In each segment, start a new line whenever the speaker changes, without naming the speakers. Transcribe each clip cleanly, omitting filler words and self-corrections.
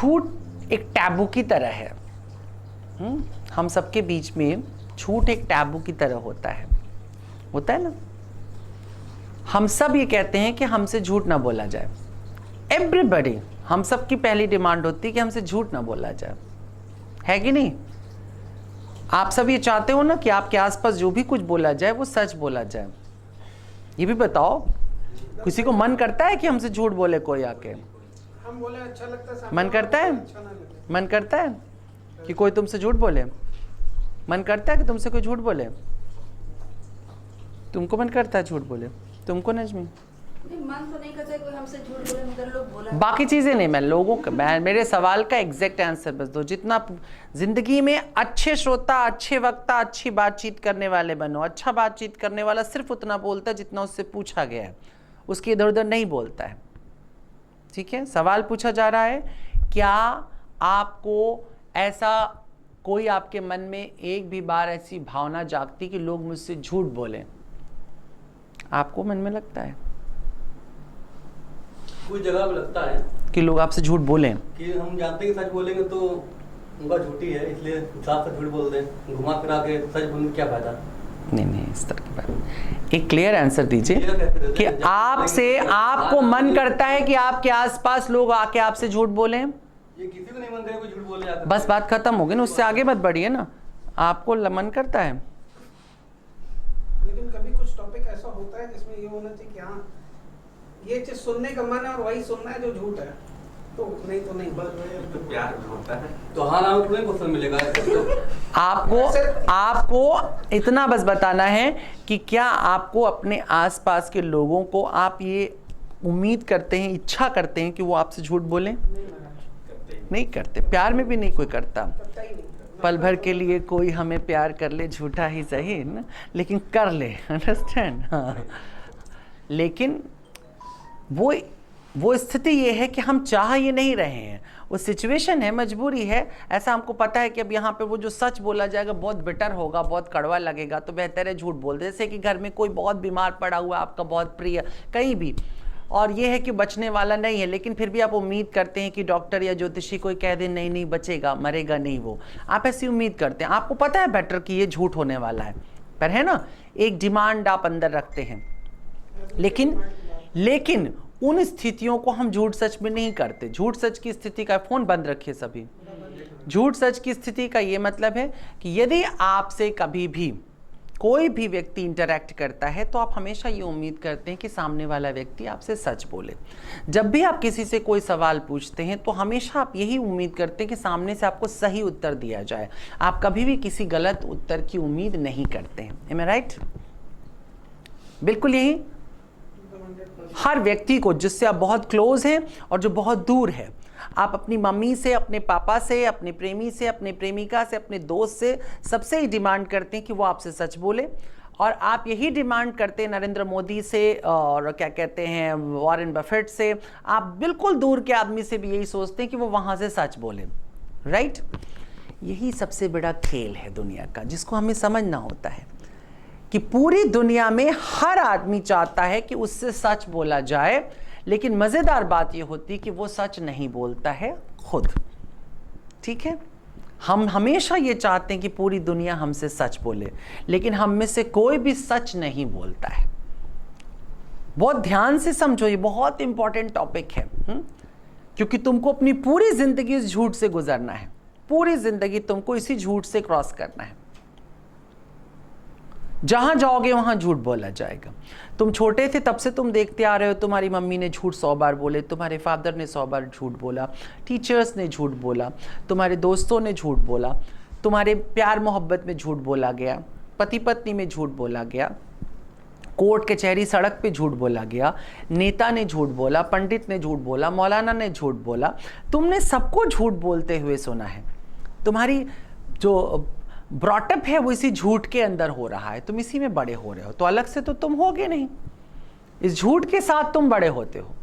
झूठ एक टैबू की तरह है। हम सबके बीच में झूठ एक टैबू की तरह होता है ना। हम सब ये कहते हैं कि हमसे झूठ ना बोला जाए। एवरीबॉडी, हम सब की पहली डिमांड होती है कि हमसे झूठ ना बोला जाए, है कि नहीं? आप सब ये चाहते हो ना कि आपके आसपास जो भी कुछ बोला जाए वो सच बोला जाए। ये भी बताओ, किसी को मन करता है कि हमसे झूठ बोले कोई आके?
हम बोले अच्छा लगता है,
मन करता है?
अच्छा ना लगे।
मन करता है कि कोई तुमसे झूठ बोले? मन करता है कि तुमसे कोई झूठ बोले? तुमको मन करता है झूठ बोले? तुमको नजमी?
मन तो नहीं करता कोई हमसे झूठ बोले, मगर लोग बोला।
बाकी चीजें नहीं, मैं लोगों का, मेरे सवाल का एग्जैक्ट आंसर बस दो। जितना जिंदगी में अच्छे श्रोता, अच्छे वक्ता, अच्छी बातचीत करने वाले बनो। अच्छा बातचीत करने वाला सिर्फ उतना बोलता है जितना उससे पूछा गया है, उसके इधर उधर नहीं बोलता है। ठीक है, सवाल पूछा जा रहा है, क्या आपको ऐसा कोई आपके मन में एक भी बार ऐसी भावना जागती कि लोग मुझसे झूठ बोले? आपको मन में लगता है
कुछ जगह पे लगता है
कि लोग आपसे झूठ बोलें? कि
हम जानते हैं कि सच बोलेंगे तो उनका झूठी है, इसलिए साफ साफ झूठ बोल दें, घुमा फिरा के सच बोलने में क्या फायदा?
नहीं, इस तरह की बात। एक क्लियर आंसर दीजिए कि आपसे, आपको मन करता है कि आपके आसपास लोग आके आपसे झूठ बोलें?
ये किसी को नहीं मन करे कोई झूठ बोले।
बस बात खत्म हो गई ना, उससे आगे मत बढ़िए ना। आपको मन करता है?
लेकिन कभी कुछ टॉपिक ऐसा होता है जिसमें ये होना चाहिए कि हाँ ये चीज सुनने का मन है और वही सुनना है जो झूठ है, तो नहीं तो नहीं। बस तो प्यार होता है
तो हाँ ना तुम्हें क्वेश्चन मिलेगा।
आपको इतना बस बताना है कि क्या आपको अपने आसपास के लोगों को आप ये उम्मीद करते हैं, इच्छा करते हैं कि वो आपसे झूठ बोलें? नहीं करते। प्यार में भी नहीं कोई करता। पल भर के लिए कोई हमें प्यार कर ले, झूठा ही सही ना, लेकिन कर ले। अंडरस्टैंड? हाँ। लेकिन वो स्थिति ये है कि हम चाह ये नहीं रहे हैं, वो सिचुएशन है, मजबूरी है। ऐसा हमको पता है कि अब यहाँ पे वो जो सच बोला जाएगा बहुत बिटर होगा, बहुत कड़वा लगेगा, तो बेहतर है झूठ बोल दे। जैसे कि घर में कोई बहुत बीमार पड़ा हुआ है, आपका बहुत प्रिय कहीं भी, और ये है कि बचने वाला नहीं है, लेकिन फिर भी आप उम्मीद करते हैं कि डॉक्टर या ज्योतिषी कोई कह दे नहीं बचेगा, मरेगा नहीं वो, आप ऐसी उम्मीद करते हैं। आपको पता है बेटर कि ये झूठ होने वाला है, पर है ना, एक डिमांड आप अंदर रखते हैं। लेकिन उन स्थितियों को हम झूठ सच में नहीं करते। झूठ सच की स्थिति का, फोन बंद रखिए सभी। झूठ सच की स्थिति का ये मतलब है कि यदि आपसे कभी भी कोई भी व्यक्ति इंटरैक्ट करता है तो आप हमेशा ये उम्मीद करते हैं कि सामने वाला व्यक्ति आपसे सच बोले। जब भी आप किसी से कोई सवाल पूछते हैं तो हमेशा आप यही उम्मीद करते हैं कि सामने से आपको सही उत्तर दिया जाए। आप कभी भी किसी गलत उत्तर की उम्मीद नहीं करते हैं। एम आई राइट? बिल्कुल यही। हर व्यक्ति को जिससे आप बहुत क्लोज हैं और जो बहुत दूर है, आप अपनी मम्मी से, अपने पापा से, अपने प्रेमी से, अपने प्रेमिका से, अपने दोस्त से, सबसे ही डिमांड करते हैं कि वो आपसे सच बोले। और आप यही डिमांड करते हैं नरेंद्र मोदी से और क्या कहते हैं वॉरेन बफेट से। आप बिल्कुल दूर के आदमी से भी यही सोचते हैं कि वो वहाँ से सच बोले। राइट? यही सबसे बड़ा खेल है दुनिया का, जिसको हमें समझना होता है कि पूरी दुनिया में हर आदमी चाहता है कि उससे सच बोला जाए, लेकिन मजेदार बात यह होती है कि वो सच नहीं बोलता है खुद। ठीक है? हम हमेशा ये चाहते हैं कि पूरी दुनिया हमसे सच बोले, लेकिन हम में से कोई भी सच नहीं बोलता है। बहुत ध्यान से समझो, ये बहुत इंपॉर्टेंट टॉपिक है। क्योंकि तुमको अपनी पूरी जिंदगी इस झूठ से गुजरना है। पूरी जिंदगी तुमको इसी झूठ से क्रॉस करना है। जहां जाओगे वहां झूठ बोला जाएगा। तुम छोटे थे तब से तुम देखते आ रहे हो, तुम्हारी मम्मी ने झूठ 100 बार बोले, तुम्हारे फादर ने 100 बार झूठ बोला, टीचर्स ने झूठ बोला, तुम्हारे दोस्तों ने झूठ बोला, तुम्हारे प्यार मोहब्बत में झूठ बोला गया, पति पत्नी में झूठ बोला गया, कोर्ट कचहरी सड़क पे झूठ बोला गया, नेता ने झूठ बोला, पंडित ने झूठ बोला, मौलाना ने झूठ बोला। तुमने सबको झूठ बोलते हुए सुना है। तुम्हारी जो ब्रॉटअप है वो इसी झूठ के अंदर हो रहा है, तुम इसी में बड़े हो रहे हो, तो अलग से तो तुम होगे नहीं, इस झूठ के साथ तुम बड़े होते हो।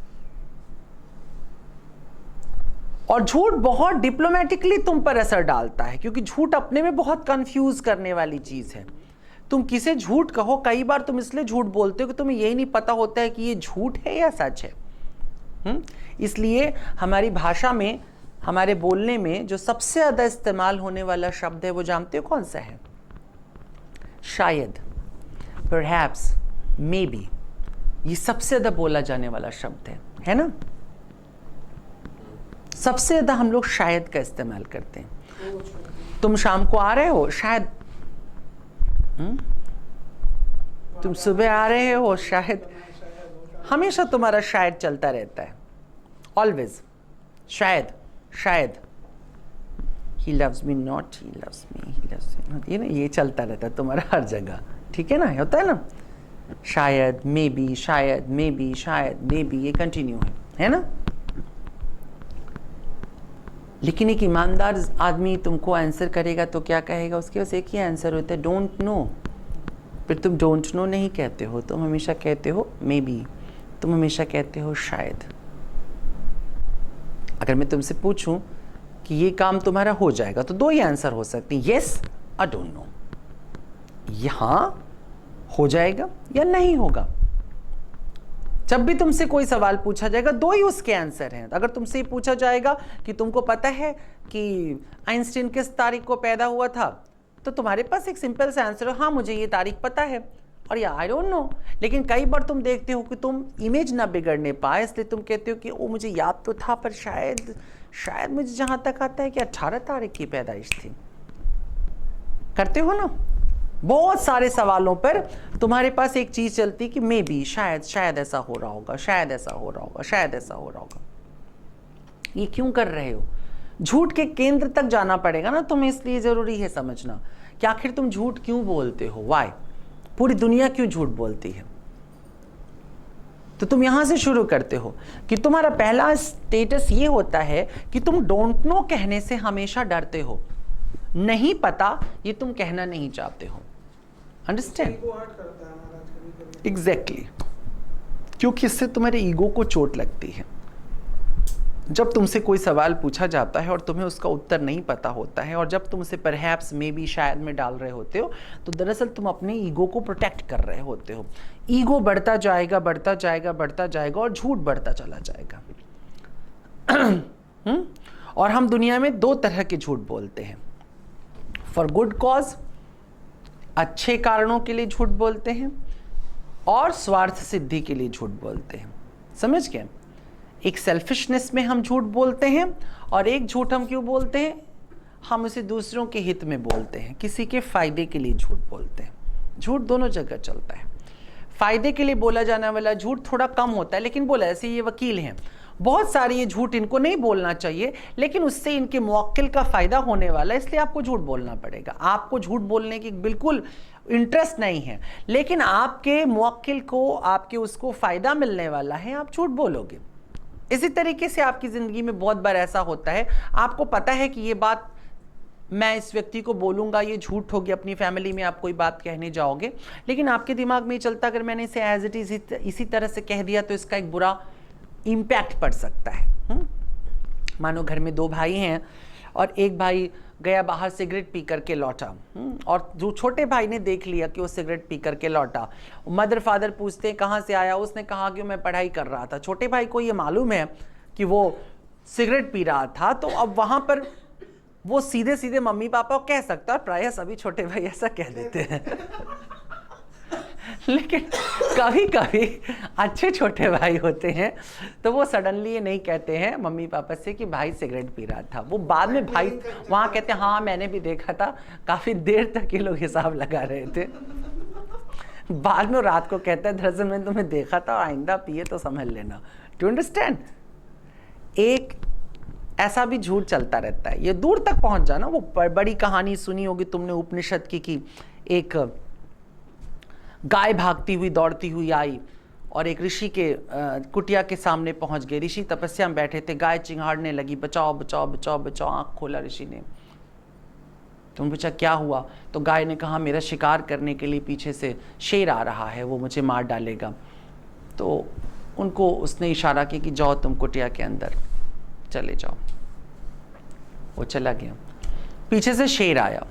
और झूठ बहुत डिप्लोमेटिकली तुम पर असर डालता है, क्योंकि झूठ अपने में बहुत कंफ्यूज करने वाली चीज है। तुम किसे झूठ कहो, कई बार तुम इसलिए झूठ बोलते हो कि तुम्हें यही नहीं पता होता है कि ये झूठ है या सच है। इसलिए हमारी भाषा में हमारे बोलने में जो सबसे ज़्यादा इस्तेमाल होने वाला शब्द है वो जानते हो कौन सा है? शायद, perhaps, maybe। ये सबसे ज़्यादा बोला जाने वाला शब्द है ना? सबसे ज़्यादा हम लोग शायद का इस्तेमाल करते हैं। तुम शाम को आ रहे हो? शायद। तुम सुबह आ रहे हो? शायद। हमेशा तुम्हारा शायद चलता रहता है, ऑलवेज। शायद, शायद। He loves me not, he loves me, he loves me not। ये ना, ये चलता रहता है तुम्हारा हर जगह, ठीक है ना? होता है ना, शायद, मे बी, शायद, मे बी, शायद, मे बी, ये कंटिन्यू है ना? लेकिन एक ईमानदार आदमी तुमको आंसर करेगा तो क्या कहेगा? उसके पास एक ही आंसर होता है, डोंट नो। फिर तुम डोंट नो नहीं कहते हो, तुम हमेशा कहते हो मे बी, तुम हमेशा कहते हो शायद। अगर मैं तुमसे पूछूं कि ये काम तुम्हारा हो जाएगा तो दो ही आंसर हो सकते हैं, यस और डोंट नो। यहां हो जाएगा या नहीं होगा। जब भी तुमसे कोई सवाल पूछा जाएगा दो ही उसके आंसर हैं। अगर तुमसे पूछा जाएगा कि तुमको पता है कि आइंस्टीन किस तारीख को पैदा हुआ था, तो तुम्हारे पास एक सिंपल सा आंसर है, हाँ मुझे ये तारीख पता है, और या आई डोंट नो। लेकिन कई बार तुम देखते हो कि तुम इमेज ना बिगड़ने पाए, इसलिए तुम कहते हो कि ओ मुझे याद तो था, पर शायद मुझे जहां तक आता है कि 18 तारीख की पैदाइश थी। करते हो ना? बहुत सारे सवालों पर तुम्हारे पास एक चीज चलती कि मे बी, शायद ऐसा हो रहा होगा, शायद ऐसा हो रहा होगा, शायद ऐसा हो रहा होगा। ये क्यों कर रहे हो? झूठ के केंद्र तक जाना पड़ेगा ना तुम्हें, इसलिए जरूरी है समझना कि आखिर तुम झूठ क्यों बोलते हो, वाई। पूरी दुनिया क्यों झूठ बोलती है? तो तुम यहां से शुरू करते हो कि तुम्हारा पहला स्टेटस ये होता है कि तुम डोंट नो कहने से हमेशा डरते हो। नहीं पता ये तुम कहना नहीं चाहते हो। अंडरस्टैंड? एग्जैक्टली। क्योंकि इससे तुम्हारे ईगो को चोट लगती है। जब तुमसे कोई सवाल पूछा जाता है और तुम्हें उसका उत्तर नहीं पता होता है, और जब तुम उसे परहैप्स, मे बी, शायद में डाल रहे होते हो, तो दरअसल तुम अपने ईगो को प्रोटेक्ट कर रहे होते हो। ईगो बढ़ता जाएगा, बढ़ता जाएगा, बढ़ता जाएगा, और झूठ बढ़ता चला जाएगा। और हम दुनिया में दो तरह के झूठ बोलते हैं। फॉर गुड कॉज, अच्छे कारणों के लिए झूठ बोलते हैं, और स्वार्थ सिद्धि के लिए झूठ बोलते हैं। समझ गए? एक सेल्फिशनेस में हम झूठ बोलते हैं, और एक झूठ हम क्यों बोलते हैं? हम उसे दूसरों के हित में बोलते हैं, किसी के फायदे के लिए झूठ बोलते हैं। झूठ दोनों जगह चलता है। फायदे के लिए बोला जाने वाला झूठ थोड़ा कम होता है, लेकिन बोला, ऐसे ये वकील हैं, बहुत सारे ये झूठ इनको नहीं बोलना चाहिए, लेकिन उससे इनके मुवक्किल का फायदा होने वाला है, इसलिए आपको झूठ बोलना पड़ेगा। आपको झूठ बोलने की बिल्कुल इंटरेस्ट नहीं है, लेकिन आपके मुवक्किल को, आपके उसको फायदा मिलने वाला है, आप झूठ बोलोगे। इसी तरीके से आपकी जिंदगी में बहुत बार ऐसा होता है, आपको पता है कि ये बात मैं इस व्यक्ति को बोलूंगा, ये झूठ होगी। अपनी फैमिली में आप कोई बात कहने जाओगे, लेकिन आपके दिमाग में चलता, अगर मैंने इसे एज इट इज इसी तरह से कह दिया तो इसका एक बुरा इम्पैक्ट पड़ सकता है। मानो घर में दो भाई हैं, और एक भाई गया बाहर सिगरेट पी करके लौटा, और जो छोटे भाई ने देख लिया कि वो सिगरेट पी करके लौटा। मदर फादर पूछते हैं कहाँ से आया? उसने कहा कि मैं पढ़ाई कर रहा था। छोटे भाई को ये मालूम है कि वो सिगरेट पी रहा था, तो अब वहाँ पर वो सीधे सीधे मम्मी पापा को कह सकता है, प्रायः सभी छोटे भाई ऐसा कह देते हैं। लेकिन कभी कभी अच्छे छोटे भाई होते हैं, तो वो सडनली ये नहीं कहते हैं मम्मी पापा से कि भाई सिगरेट पी रहा था। वो बाद में भाई वहाँ कहते हैं हाँ मैंने भी देखा था, काफ़ी देर तक ये लोग हिसाब लगा रहे थे। बाद में रात को कहता है दरअसल मैंने तुम्हें देखा था, आइंदा पिए तो समझ लेना। Do understand? एक ऐसा भी झूठ चलता रहता है, ये दूर तक पहुँच जाना। वो बड़ी कहानी सुनी होगी तुमने उपनिषद की कि एक गाय भागती हुई दौड़ती हुई आई और एक ऋषि के कुटिया के सामने पहुंच गए। ऋषि तपस्या में बैठे थे, गाय चिंगाड़ने लगी, बचाओ बचाओ बचाओ बचाओ। आंख खोला ऋषि ने, तुम पूछा क्या हुआ? तो गाय ने कहा मेरा शिकार करने के लिए पीछे से शेर आ रहा है, वो मुझे मार डालेगा। तो उनको उसने इशारा किया कि जाओ तुम कुटिया के अंदर चले जाओ। वो चला गया, पीछे से शेर आया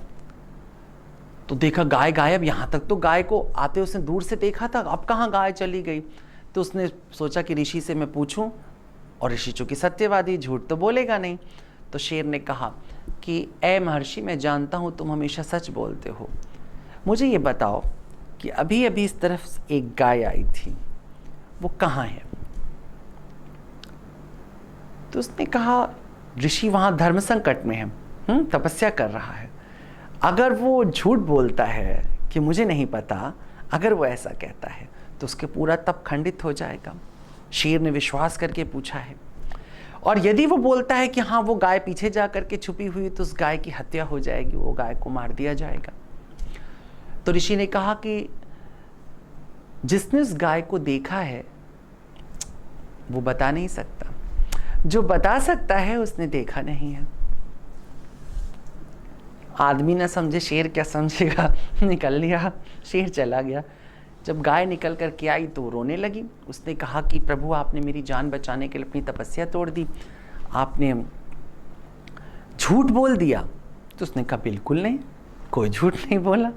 तो देखा गाय गायब। यहाँ तक तो गाय को आते उसने दूर से देखा था, अब कहाँ गाय चली गई? तो उसने सोचा कि ऋषि से मैं पूछूं, और ऋषि चूंकि सत्यवादी झूठ तो बोलेगा नहीं, तो शेर ने कहा कि ए महर्षि, मैं जानता हूँ तुम हमेशा सच बोलते हो, मुझे ये बताओ कि अभी अभी इस तरफ एक गाय आई थी, वो कहाँ है? तो उसने कहा ऋषि वहाँ धर्म संकट में है, तपस्या कर रहा है। अगर वो झूठ बोलता है कि मुझे नहीं पता, अगर वो ऐसा कहता है तो उसके पूरा तप खंडित हो जाएगा। शेर ने विश्वास करके पूछा है, और यदि वो बोलता है कि हाँ वो गाय पीछे जा करके छुपी हुई, तो उस गाय की हत्या हो जाएगी, वो गाय को मार दिया जाएगा। तो ऋषि ने कहा कि जिसने उस गाय को देखा है वो बता नहीं सकता, जो बता सकता है उसने देखा नहीं है। आदमी ना समझे शेर क्या समझेगा, निकल लिया, शेर चला गया। जब गाय निकल कर के आई तो रोने लगी। उसने कहा कि प्रभु, आपने मेरी जान बचाने के लिए अपनी तपस्या तोड़ दी, आपने झूठ बोल दिया। तो उसने कहा बिल्कुल नहीं, कोई झूठ नहीं बोला,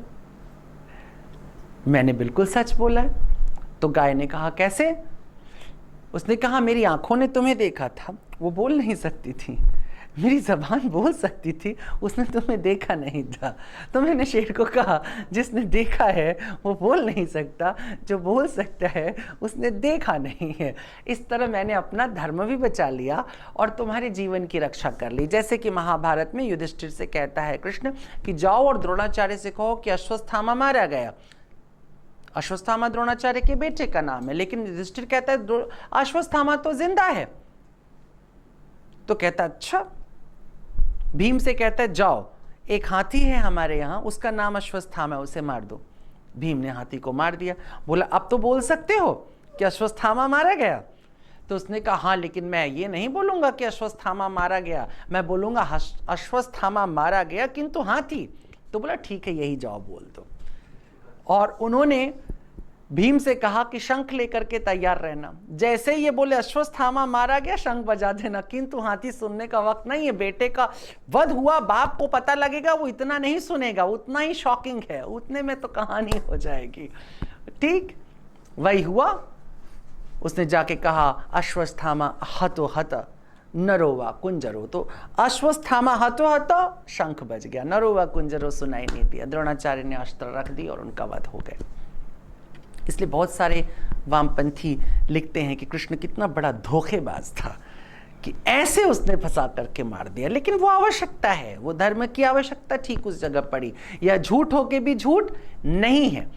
मैंने बिल्कुल सच बोला है। तो गाय ने कहा कैसे? उसने कहा मेरी आंखों ने तुम्हें देखा था, वो बोल नहीं सकती थी, मेरी ज़बान बोल सकती थी, उसने तुम्हें देखा नहीं था। तो मैंने शेर को कहा जिसने देखा है वो बोल नहीं सकता, जो बोल सकता है उसने देखा नहीं है। इस तरह मैंने अपना धर्म भी बचा लिया और तुम्हारे जीवन की रक्षा कर ली। जैसे कि महाभारत में युधिष्ठिर से कहता है कृष्ण कि जाओ और द्रोणाचार्य से कहो कि अश्वत्थामा मारा गया। अश्वत्थामा द्रोणाचार्य के बेटे का नाम है, लेकिन युधिष्ठिर कहता है अश्वत्थामा तो जिंदा है। तो कहता अच्छा। भीम से कहता है जाओ, एक हाथी है हमारे यहाँ, उसका नाम अश्वत्थामा है, उसे मार दो। भीम ने हाथी को मार दिया। बोला अब तो बोल सकते हो कि अश्वत्थामा मारा गया? तो उसने कहा हाँ, लेकिन मैं ये नहीं बोलूंगा कि अश्वत्थामा मारा गया, मैं बोलूंगा अश्वत्थामा मारा गया किंतु हाथी। तो बोला ठीक है, यही जाओ बोल दो। और उन्होंने भीम से कहा कि शंख लेकर के तैयार रहना। जैसे ये बोले अश्वत्थामा मारा गया, शंख बजा देना। किंतु हाथी सुनने का वक्त नहीं है, बेटे का वध हुआ, बाप को पता लगेगा, वो इतना नहीं सुनेगा, उतना ही शॉकिंग है, उतने में तो कहानी हो जाएगी। ठीक वही हुआ। उसने जाके कहा अश्वत्थामा हतो हत नरोवा कुंजरो। तो अश्वत्थामा हतो हतो, शंख बज गया, नरोवा कुंजरो सुनाई नहीं दिया। द्रोणाचार्य ने अस्त्र रख दी और उनका वध हो गया। इसलिए बहुत सारे वामपंथी लिखते हैं कि कृष्ण कितना बड़ा धोखेबाज था कि ऐसे उसने फंसा करके मार दिया। लेकिन वो आवश्यकता है, वो धर्म की आवश्यकता ठीक उस जगह पड़ी। या झूठ होके भी झूठ नहीं है।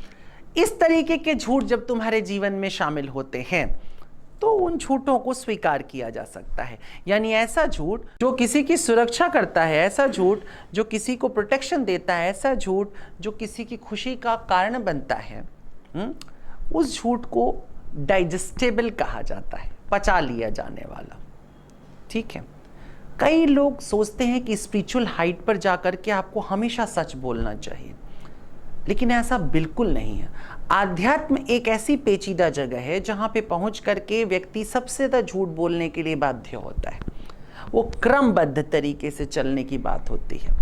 इस तरीके के झूठ जब तुम्हारे जीवन में शामिल होते हैं तो उन झूठों को स्वीकार किया जा सकता है। यानी ऐसा झूठ जो किसी की सुरक्षा करता है, ऐसा झूठ जो किसी को प्रोटेक्शन देता है, ऐसा झूठ जो किसी की खुशी का कारण बनता है, उस झूठ को डाइजेस्टेबल कहा जाता है, पचा लिया जाने वाला। ठीक है। कई लोग सोचते हैं कि स्पिरिचुअल हाइट पर जाकर के आपको हमेशा सच बोलना चाहिए, लेकिन ऐसा बिल्कुल नहीं है। आध्यात्म एक ऐसी पेचीदा जगह है जहां पे पहुंच करके व्यक्ति सबसे ज्यादा झूठ बोलने के लिए बाध्य होता है। वो क्रमबद्ध तरीके से चलने की बात होती है।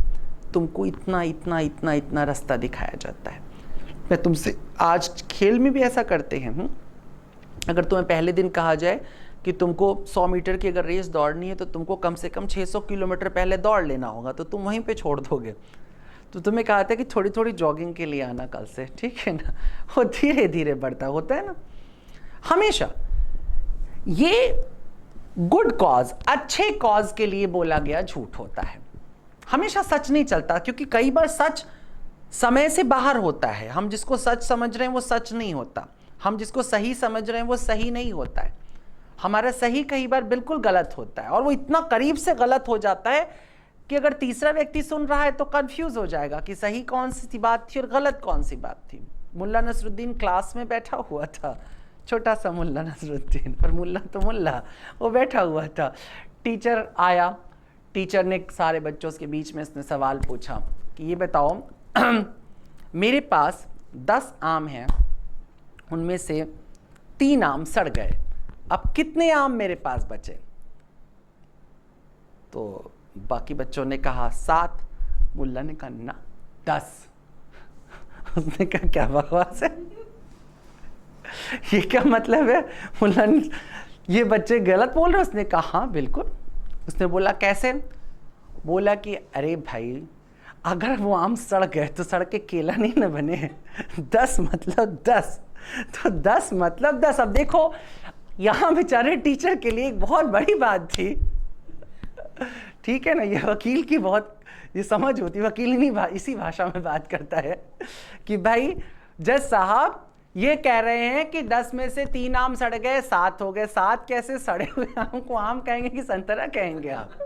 तुमको इतना इतना इतना इतना रास्ता दिखाया जाता है। मैं तुमसे आज खेल में भी ऐसा करते हैं। अगर तुम्हें पहले दिन कहा जाए कि तुमको 100 मीटर की अगर रेस दौड़नी है तो तुमको कम से कम 600 किलोमीटर पहले दौड़ लेना होगा, तो तुम वहीं पे छोड़ दोगे। तो तुम्हें कहा था कि थोड़ी थोड़ी जॉगिंग के लिए आना कल से, ठीक है ना। वो धीरे धीरे बढ़ता होता है ना। हमेशा ये गुड कॉज, अच्छे कॉज के लिए बोला गया झूठ होता है। हमेशा सच नहीं चलता, क्योंकि कई बार सच समय से बाहर होता है। हम जिसको सच समझ रहे हैं वो सच नहीं होता, हम जिसको सही समझ रहे हैं वो सही नहीं होता है। हमारा सही कई बार बिल्कुल गलत होता है, और वो इतना करीब से गलत हो जाता है कि अगर तीसरा व्यक्ति सुन रहा है तो कंफ्यूज हो जाएगा कि सही कौन सी बात थी और गलत कौन सी बात थी। मुल्ला नसरुद्दीन क्लास में बैठा हुआ था, छोटा सा मुल्ला नसरुद्दीन, पर मुल्ला तो मुल्ला, वो बैठा हुआ था। टीचर आया, टीचर ने सारे बच्चों के बीच में इसने सवाल पूछा कि ये बताओ मेरे पास 10 आम हैं, उनमें से 3 आम सड़ गए, अब कितने आम मेरे पास बचे? तो बाकी बच्चों ने कहा 7, मुल्ला ने कहा ना 10। उसने कहा क्या बकवास है, ये क्या मतलब है? मुल्ला ने, ये बच्चे गलत बोल रहे? उसने कहा हाँ बिल्कुल। उसने बोला कैसे? बोला कि अरे भाई अगर वो आम सड़ गए तो सड़ के केला नहीं ना बने, 10 मतलब 10, तो 10 मतलब 10। अब देखो यहाँ बेचारे टीचर के लिए एक बहुत बड़ी बात थी, ठीक है ना। ये वकील की बहुत ये समझ होती, वकील नहीं इसी भाषा में बात करता है कि भाई जज साहब ये कह रहे हैं कि 10 में से 3 आम सड़ गए, 7 हो गए। 7 कैसे? सड़े हुए आम को आम कहेंगे कि संतरा कहेंगे आप?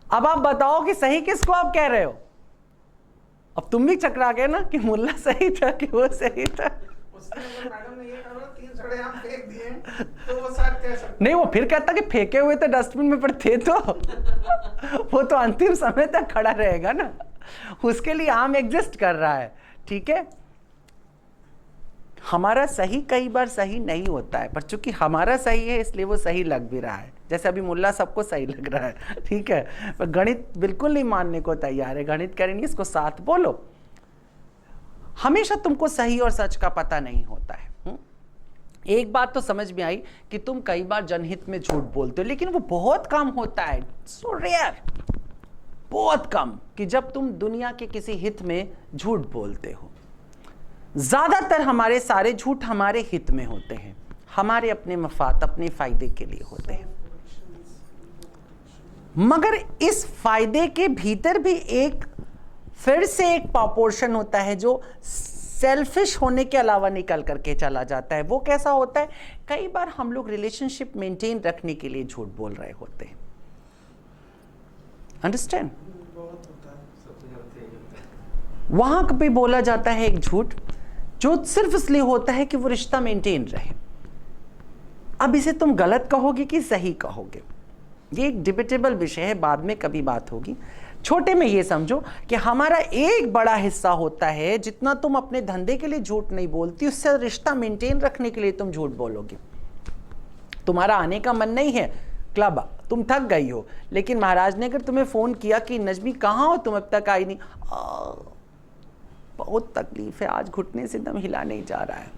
अब आप बताओ कि सही किसको आप कह रहे हो? अब तुम भी चकरा गए ना कि मुल्ला सही था कि वो सही था।
उसने अगर मैडम ने ये कहा 3 सड़े आम फेंक दिए तो वो साथ कह सकते
नहीं, वो फिर कहता कि फेंके हुए तो डस्टबिन में पर थे तो वो तो अंतिम समय तक खड़ा रहेगा ना, उसके लिए आम एग्जिस्ट कर रहा है, ठीक है। हमारा सही कई बार सही नहीं होता है, पर चूंकि हमारा सही है इसलिए वो सही लग भी रहा है। जैसे अभी मुल्ला सबको सही लग रहा है, ठीक है, पर गणित बिल्कुल नहीं मानने को तैयार है। गणित करेंगे इसको 7 बोलो। हमेशा तुमको सही और सच का पता नहीं होता है। एक बात तो समझ में आई कि तुम कई बार जनहित में झूठ बोलते हो, लेकिन वो बहुत कम होता है, सो रेयर, बहुत कम, कि जब तुम दुनिया के किसी हित में झूठ बोलते हो। ज्यादातर हमारे सारे झूठ हमारे हित में होते हैं, हमारे अपने मफाद, अपने फायदे के लिए होते हैं। मगर इस फायदे के भीतर भी एक फिर से एक प्रोपोर्शन होता है जो सेल्फिश होने के अलावा निकल करके चला जाता है। वो कैसा होता है? कई बार हम लोग रिलेशनशिप मेंटेन रखने के लिए झूठ बोल रहे होते हैं। अंडरस्टैंड? वहां पे बोला जाता है एक झूठ जो सिर्फ इसलिए होता है कि वो रिश्ता मेंटेन रहे। अब इसे तुम गलत कहोगे कि सही कहोगे, ये एक डिबेटेबल विषय है, बाद में कभी बात होगी। छोटे में ये समझो कि हमारा एक बड़ा हिस्सा होता है, जितना तुम अपने धंधे के लिए झूठ नहीं बोलती, उससे रिश्ता मेंटेन रखने के लिए तुम झूठ बोलोगे। तुम्हारा आने का मन नहीं है क्लब, तुम थक गई हो, लेकिन महाराज ने अगर तुम्हें फोन किया कि नजमी कहाँ हो तुम, अब तक आई नहीं, बहुत तकलीफ है आज, घुटने से दम हिला नहीं जा रहा है।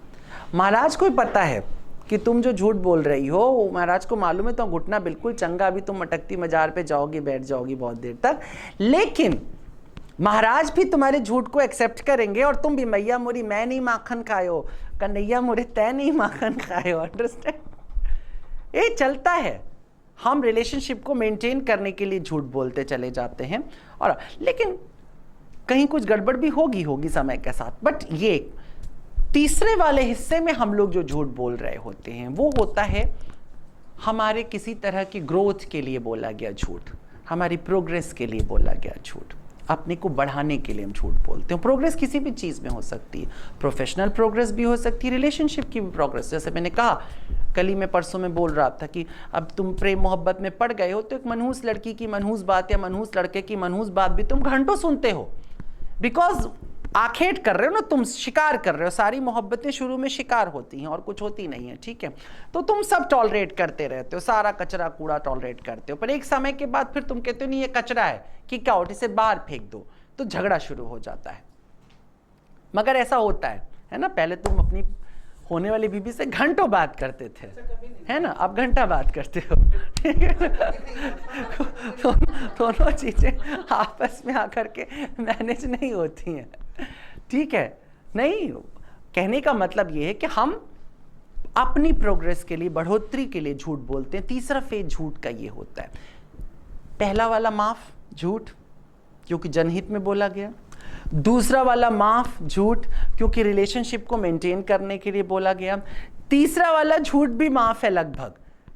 महाराज को पता है कि तुम जो झूठ बोल रही हो, महाराज को मालूम है तो घुटना बिल्कुल चंगा, अभी तुम मटकती मजार पे जाओगी, बैठ जाओगी बहुत देर तक, लेकिन महाराज भी तुम्हारे झूठ को एक्सेप्ट करेंगे और तुम भी, मैया मोरी मैं नहीं माखन खायो, कन्हैया मोरे तय नहीं माखन खायो। अंडरस्टैंड? ये चलता है। हम रिलेशनशिप को मेंटेन करने के लिए झूठ बोलते चले जाते हैं, और लेकिन कहीं कुछ गड़बड़ भी होगी समय के साथ। बट ये तीसरे वाले हिस्से में हम लोग जो झूठ बोल रहे होते हैं वो होता है हमारे किसी तरह की ग्रोथ के लिए बोला गया झूठ, हमारी प्रोग्रेस के लिए बोला गया झूठ, अपने को बढ़ाने के लिए हम झूठ बोलते हैं। प्रोग्रेस किसी भी चीज़ में हो सकती है, प्रोफेशनल प्रोग्रेस भी हो सकती है, रिलेशनशिप की भी प्रोग्रेस। जैसे मैंने कहा, कल ही मैं परसों में बोल रहा था कि अब तुम प्रेम मोहब्बत में पड़ गए हो तो एक मनहूस लड़की की मनहूस बात या मनहूस लड़के की मनहूस बात भी तुम घंटों सुनते हो, बिकॉज आखेट कर रहे हो ना, तुम शिकार कर रहे हो। सारी मोहब्बतें शुरू में शिकार होती हैं और कुछ होती नहीं है, ठीक है। तो तुम सब टॉलरेट करते रहते हो, सारा कचरा कूड़ा टॉलरेट करते हो, पर एक समय के बाद फिर तुम कहते हो नहीं ये कचरा है, कि क्या उठ इसे बाहर फेंक दो, तो झगड़ा शुरू हो जाता है। मगर ऐसा होता है ना, पहले तुम अपनी होने वाली बीबी से घंटों बात करते थे, है ना, अब घंटा बात करते हो, ठीक है। दोनों चीजें आपस में आकर के मैनेज नहीं होती हैं, ठीक है। नहीं, कहने का मतलब ये है कि हम अपनी प्रोग्रेस के लिए, बढ़ोतरी के लिए झूठ बोलते हैं। तीसरा फेज झूठ का ये होता है, पहला वाला माफ झूठ क्योंकि जनहित में बोला गया, दूसरा वाला माफ झूठ क्योंकि रिलेशनशिप को मेंटेन करने के लिए बोला गया, तीसरा वाला झूठ भी माफ है लगभग,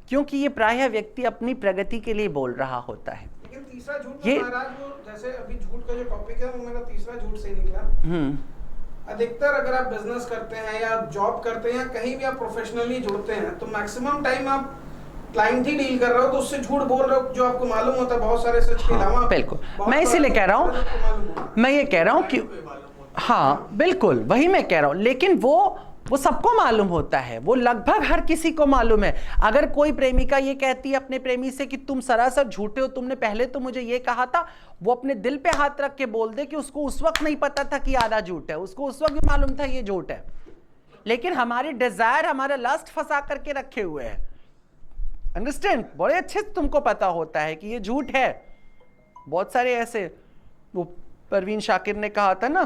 क्योंकि ये प्रायः व्यक्ति अपनी प्रगति के लिए बोल रहा होता है।
लेकिन तीसरा झूठ में महाराज, वो जैसे अभी झूठ का जो टॉपिक है वो मेरा तीसरा झूठ से ही निकला। अधिकतर अगर आप बिजनेस करते हैं या जॉब करते हैं या कहीं भी आप प्रोफेशनली जुड़ते हैं तो मैक्सिमम टाइम आप क्लाइंट ही डील कर रहे हो, तो उससे झूठ बोल रहे हो जो आपको मालूम होता है बहुत सारे सच के अलावा।
बिल्कुल, मैं इसीलिए कह रहा हूँ, मैं ये कह रहा हूँ कि हाँ बिल्कुल वही मैं कह रहा हूँ, लेकिन वो सबको मालूम होता है, वो लगभग हर किसी को मालूम है। अगर कोई प्रेमिका ये कहती है अपने प्रेमी से कि तुम सरासर झूठे हो, तुमने पहले तो मुझे ये कहा था, वो अपने दिल पे हाथ रख के बोल दे कि उसको उस वक्त नहीं पता था कि आधा झूठ है, उसको उस वक्त भी मालूम था ये झूठ है, लेकिन हमारी डिजायर, हमारा लस्ट फंसा करके रखे हुए है। अंडरस्टैंड? बड़े अच्छे से तुमको पता होता है कि ये झूठ है, बहुत सारे ऐसे, वो परवीन शाकिर ने कहा था ना,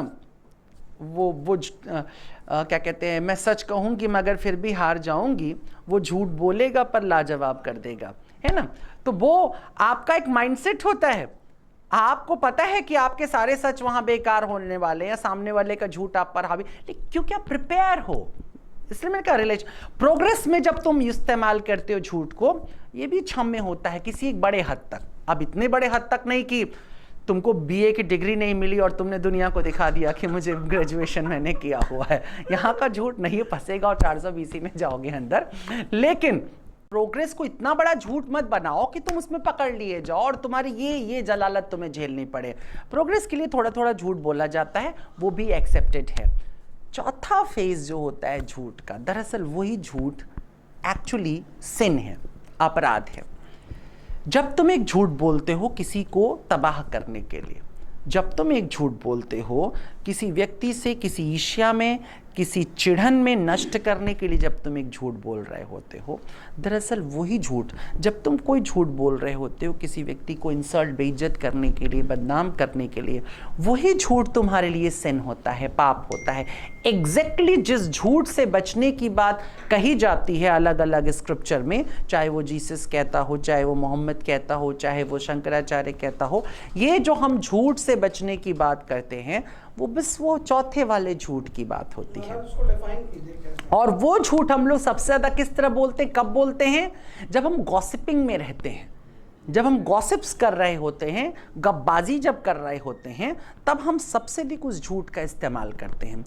क्या कहते हैं, मैं सच कहूंगी मगर फिर भी हार जाऊंगी, वो झूठ बोलेगा पर लाजवाब कर देगा, है ना। तो वो आपका एक माइंडसेट होता है, आपको पता है कि आपके सारे सच वहां बेकार होने वाले हैं, सामने वाले का झूठ आप पर हावी, लेकिन क्योंकि आप प्रिपेयर हो, इसलिए मैंने कहा रिलेशन प्रोग्रेस में जब तुम इस्तेमाल करते हो झूठ को, ये भी क्षम्य होता है किसी एक बड़े हद तक। अब इतने बड़े हद तक नहीं कि तुमको बीए की डिग्री नहीं मिली और तुमने दुनिया को दिखा दिया कि मुझे ग्रेजुएशन मैंने किया हुआ है, यहाँ का झूठ नहीं फंसेगा और 420 में जाओगे अंदर। लेकिन प्रोग्रेस को इतना बड़ा झूठ मत बनाओ कि तुम उसमें पकड़ लिए जाओ और तुम्हारी ये जलालत तुम्हें झेलनी पड़े। प्रोग्रेस के लिए थोड़ा थोड़ा झूठ बोला जाता है, वो भी एक्सेप्टेड है। चौथा फेज जो होता है झूठ का, दरअसल वही झूठ एक्चुअली सिन है, अपराध है। जब तुम एक झूठ बोलते हो किसी को तबाह करने के लिए, जब तुम एक झूठ बोलते हो किसी व्यक्ति से, किसी ईर्ष्या में, किसी चिढ़न में नष्ट करने के लिए जब तुम एक झूठ बोल रहे होते हो, दरअसल वही झूठ, जब तुम कोई झूठ बोल रहे होते हो किसी व्यक्ति को इंसल्ट, बेइज्जत करने के लिए, बदनाम करने के लिए, वही झूठ तुम्हारे लिए सिन होता है, पाप होता है। एग्जैक्टली जिस झूठ से बचने की बात कही जाती है अलग अलग स्क्रिप्चर में, चाहे वो जीसस कहता हो, चाहे वो मोहम्मद कहता हो, चाहे वो शंकराचार्य कहता हो, ये जो हम झूठ से बचने की बात करते हैं वो बस वो चौथे वाले झूठ की बात होती है।
उसको डिफाइन कीजिए कैसे?
और वो झूठ हम लोग सबसे ज्यादा किस तरह बोलते हैं, कब बोलते हैं? जब हम गॉसिपिंग में रहते हैं, जब हम गॉसिप्स कर रहे होते हैं, गपबाजी जब कर रहे होते हैं, तब हम सबसे अधिक उस झूठ का इस्तेमाल करते हैं।